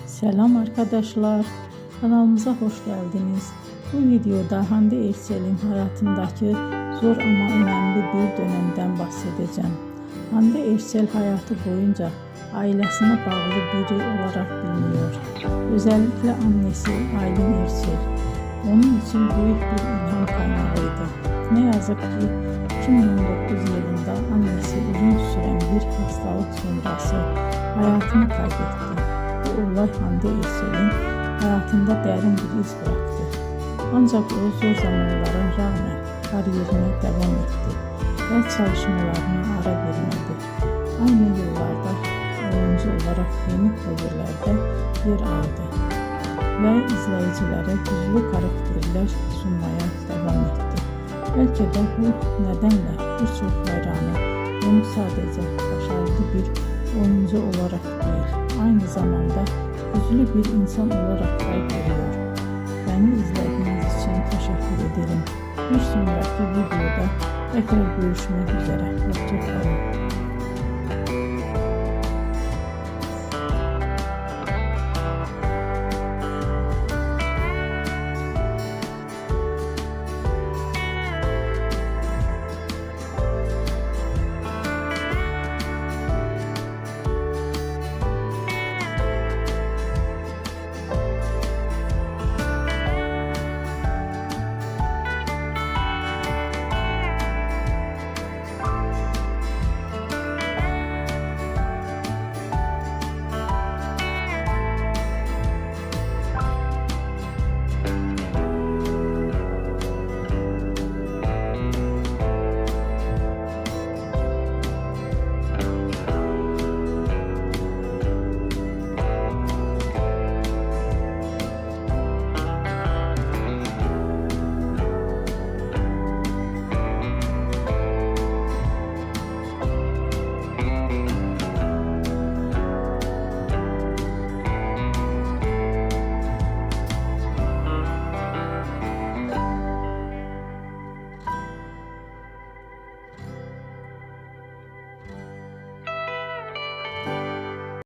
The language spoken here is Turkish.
Selam arkadaşlar, kanalımıza hoş geldiniz. Bu videoda Hande Erçel'in hayatındaki zor ama önemli bir dönemden bahsedeceğim. Hande Erçel hayatı boyunca ailesine bağlı biri olarak biliniyor. Özellikle annesi Aylin Erçel onun için büyük bir ilham kaynağıydı. Ne yazık ki 2019 yılında annesi uzun süren bir hastalık sonrası hayatını kaybetti. Bu olay Hande Erçel'in hayatında derin bir iz bıraktı. Ancak o zor zamanlara rağmen kariyerine devam etti ve çalışmalarına ara vermedi. Aynı yıllarda oyuncu olarak yeni projelerde yer aldı ve izleyicilere güçlü karakterler sunmaya devam etti. Belki de bu nedenle birçok hayranı onu sadece başarılı bir oyuncu olarak değil, aynı zamanda güçlü bir insan olarak da görüyor. Beni izlediğiniz için teşekkür ederim. Bir sonraki videoda tekrar görüşmek üzere. Hoşça kalın.